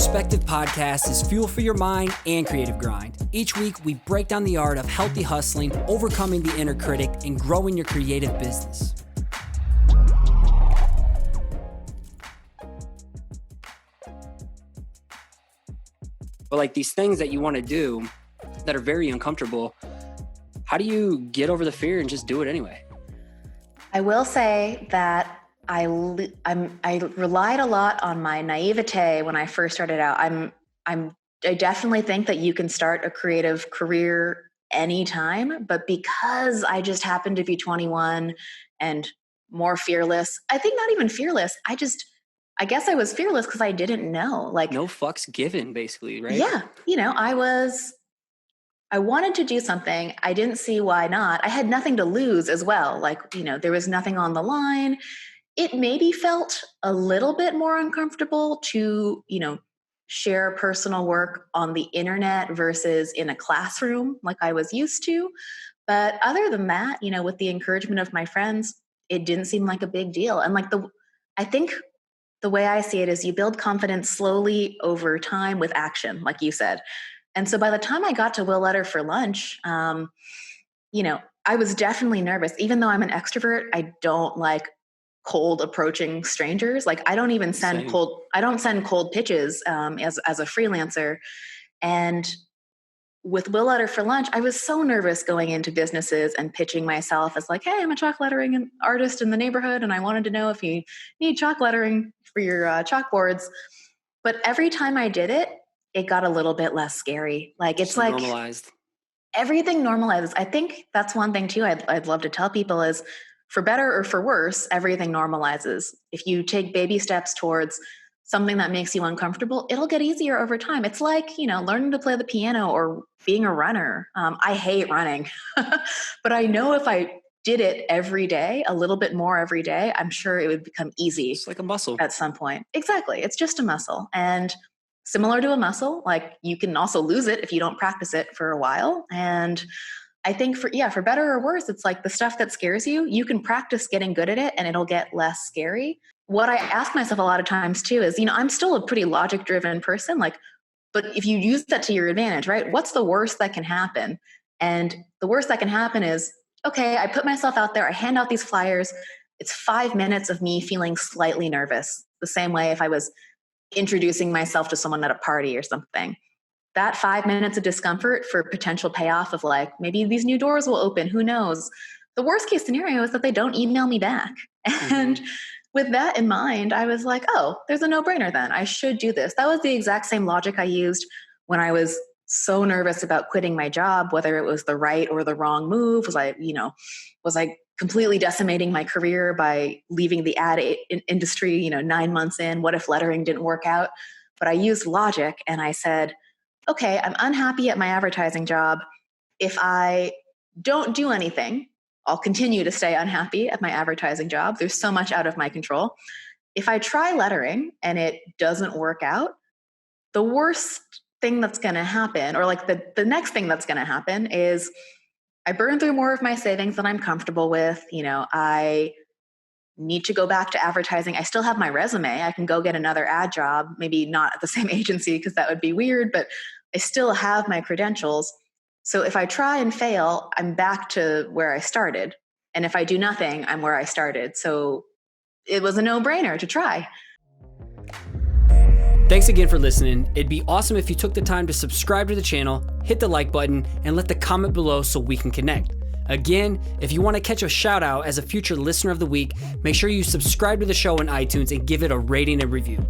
Perspective Podcast is fuel for your mind and creative grind. Each week, we break down the art of healthy hustling, overcoming the inner critic, and growing your creative business. But like these things that you want to do that are very uncomfortable, how do you get over the fear and just do it anyway? I will say that I relied a lot on my naivete when I first started out. I definitely think that you can start a creative career anytime, but because I just happened to be 21 and more fearless, I think not even fearless. I guess I was fearless because I didn't know. Like, no fucks given, basically, right? Yeah. I wanted to do something. I didn't see why not. I had nothing to lose as well. Like, there was nothing on the line. It maybe felt a little bit more uncomfortable to, share personal work on the internet versus in a classroom like I was used to. But other than that, with the encouragement of my friends, it didn't seem like a big deal. And I think the way I see it is you build confidence slowly over time with action, like you said. And so by the time I got to Will Letter for Lunch, I was definitely nervous. Even though I'm an extrovert, I don't like cold approaching strangers. Like I don't even send cold pitches as a freelancer. And with Will Letter for Lunch, I was so nervous going into businesses and pitching myself as like, hey, I'm a chalk lettering artist in the neighborhood, and I wanted to know if you need chalk lettering for your chalkboards. But every time I did it, it got a little bit less scary. Like it's like normalized. Everything normalizes. I think that's one thing too I'd love to tell people is, for better or for worse, everything normalizes. If you take baby steps towards something that makes you uncomfortable, it'll get easier over time. It's like, learning to play the piano or being a runner. I hate running, but I know if I did it every day, a little bit more every day, I'm sure it would become easy. It's like a muscle. At some point. Exactly. It's just a muscle. And similar to a muscle, like you can also lose it if you don't practice it for a while. And I think for better or worse, it's like the stuff that scares you, you can practice getting good at it and it'll get less scary. What I ask myself a lot of times too is, I'm still a pretty logic driven person, but if you use that to your advantage, right? What's the worst that can happen? And the worst that can happen is, okay, I put myself out there, I hand out these flyers. It's 5 minutes of me feeling slightly nervous. The same way if I was introducing myself to someone at a party or something. That 5 minutes of discomfort for potential payoff of like, maybe these new doors will open, who knows? The worst case scenario is that they don't email me back. And with that in mind, I was like, oh, there's a no-brainer then. I should do this. That was the exact same logic I used when I was so nervous about quitting my job, whether it was the right or the wrong move. Was I completely decimating my career by leaving the ad industry, 9 months in? What if lettering didn't work out? But I used logic and I said, okay, I'm unhappy at my advertising job. If I don't do anything, I'll continue to stay unhappy at my advertising job. There's so much out of my control. If I try lettering and it doesn't work out, the worst thing that's going to happen, or like the next thing that's going to happen, is I burn through more of my savings than I'm comfortable with. I need to go back to advertising. I still have my resume. I can go get another ad job, maybe not at the same agency because that would be weird, but I still have my credentials. So if I try and fail, I'm back to where I started. And if I do nothing, I'm where I started. So it was a no-brainer to try. Thanks again for listening. It'd be awesome if you took the time to subscribe to the channel, hit the like button, and let the comment below so we can connect. Again, if you want to catch a shout out as a future listener of the week, make sure you subscribe to the show on iTunes and give it a rating and review.